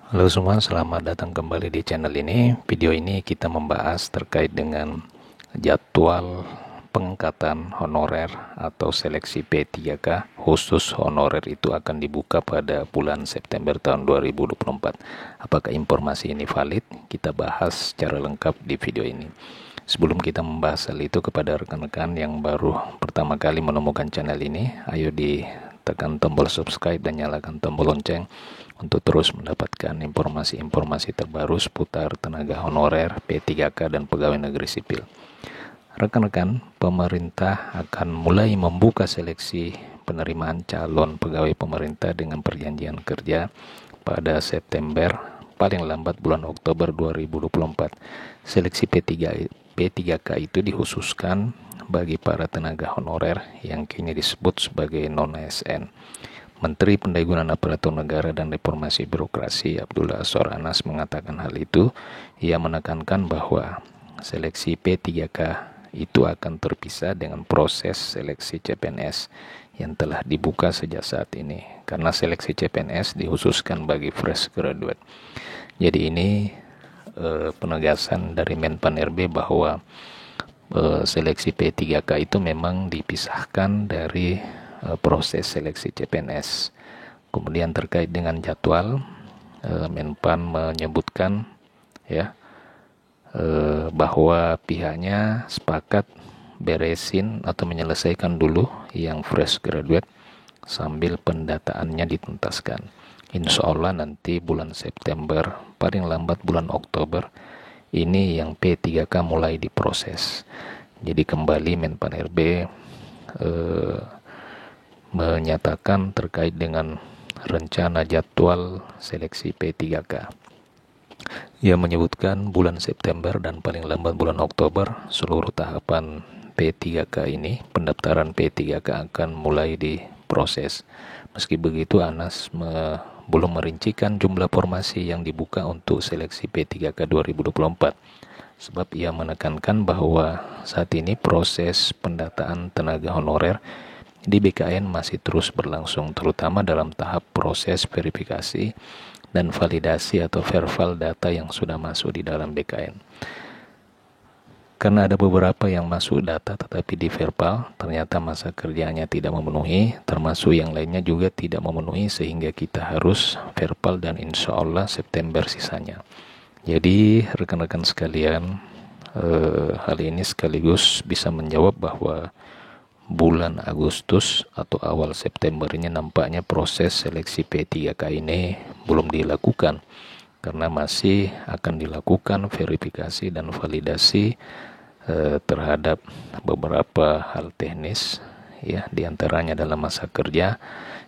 Halo semua, selamat datang kembali di channel ini. Video ini kita membahas terkait dengan jadwal pengangkatan honorer atau seleksi P3K khusus honorer itu akan dibuka pada bulan September tahun 2024. Apakah informasi ini valid? Kita bahas secara lengkap di video ini. Sebelum kita membahas hal itu, kepada rekan-rekan yang baru pertama kali menemukan channel ini, ayo tekan tombol subscribe dan nyalakan tombol lonceng untuk terus mendapatkan informasi-informasi terbaru seputar tenaga honorer, P3K, dan pegawai negeri sipil. Rekan-rekan, pemerintah akan mulai membuka seleksi penerimaan calon pegawai pemerintah dengan perjanjian kerja pada September, paling lambat bulan Oktober 2024. Seleksi P3K itu dikhususkan bagi para tenaga honorer yang kini disebut sebagai non-ASN. Menteri Pendayagunaan Aparatur Negara dan Reformasi Birokrasi Abdullah Azwar Anas mengatakan hal itu. Ia menekankan bahwa seleksi P3K itu akan terpisah dengan proses seleksi CPNS yang telah dibuka sejak saat ini, karena seleksi CPNS dikhususkan bagi fresh graduate. Jadi ini penegasan dari Menpan RB bahwa seleksi P3K itu memang dipisahkan dari proses seleksi CPNS. Kemudian terkait dengan jadwal, Menpan menyebutkan bahwa pihaknya sepakat beresin atau menyelesaikan dulu yang fresh graduate sambil pendataannya dituntaskan. Insya Allah nanti bulan September, paling lambat bulan Oktober, ini yang P3K mulai diproses. Jadi kembali Menpan RB menyatakan terkait dengan rencana jadwal seleksi P3K. Ia menyebutkan bulan September dan paling lambat bulan Oktober seluruh tahapan P3K ini, pendaftaran P3K akan mulai diproses. Meski begitu, Anas belum merincikan jumlah formasi yang dibuka untuk seleksi P3K 2024. Sebab ia menekankan bahwa saat ini proses pendataan tenaga honorer di BKN masih terus berlangsung, terutama dalam tahap proses verifikasi dan validasi atau verval data yang sudah masuk di dalam BKN. Karena ada beberapa yang masuk data tetapi di verbal ternyata masa kerjanya tidak memenuhi, termasuk yang lainnya juga tidak memenuhi, sehingga kita harus verbal dan insya Allah September sisanya. Jadi rekan-rekan sekalian, hal ini sekaligus bisa menjawab bahwa bulan Agustus atau awal September ini nampaknya proses seleksi P3K ini belum dilakukan, karena masih akan dilakukan verifikasi dan validasi terhadap beberapa hal teknis, diantaranya dalam masa kerja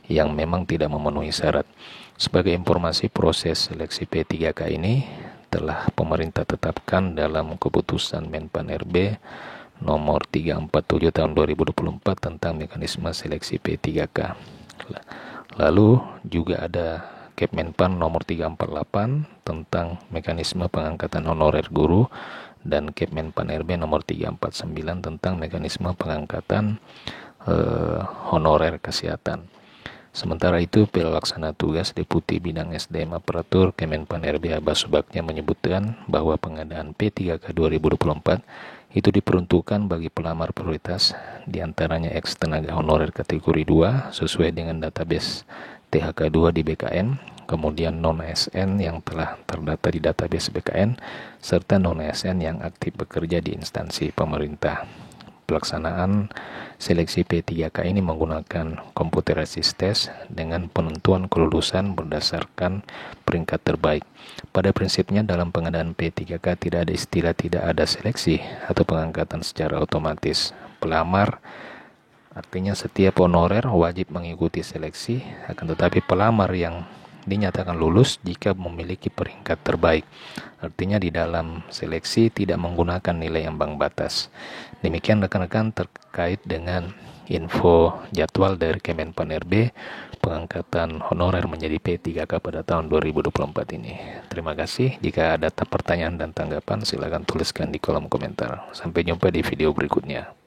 yang memang tidak memenuhi syarat. Sebagai informasi, proses seleksi P3K ini telah pemerintah tetapkan dalam keputusan Menpan RB nomor 347 tahun 2024 tentang mekanisme seleksi P3K. Lalu juga ada Kepmenpan nomor 348 tentang mekanisme pengangkatan honorer guru, dan Kepmenpan RB nomor 349 tentang mekanisme pengangkatan honorer kesehatan. Sementara itu, Pelaksana Tugas Deputi Bidang SDM Aparatur Kemenpan RB Abbas Subaknya menyebutkan bahwa pengadaan P3K 2024 itu diperuntukkan bagi pelamar prioritas, diantaranya ex tenaga honorer kategori 2 sesuai dengan database THK2 di BKN, kemudian non-ASN yang telah terdata di database BKN, serta non-ASN yang aktif bekerja di instansi pemerintah. Pelaksanaan seleksi P3K ini menggunakan computerized test dengan penentuan kelulusan berdasarkan peringkat terbaik. Pada prinsipnya dalam pengadaan P3K tidak ada istilah tidak ada seleksi atau pengangkatan secara otomatis. Pelamar, artinya setiap honorer wajib mengikuti seleksi, akan tetapi pelamar yang dinyatakan lulus jika memiliki peringkat terbaik. Artinya di dalam seleksi tidak menggunakan nilai ambang batas. Demikian rekan-rekan terkait dengan info jadwal dari Kemenpan RB pengangkatan honorer menjadi P3K pada tahun 2024 ini. Terima kasih. Jika ada pertanyaan dan tanggapan, silakan tuliskan di kolom komentar. Sampai jumpa di video berikutnya.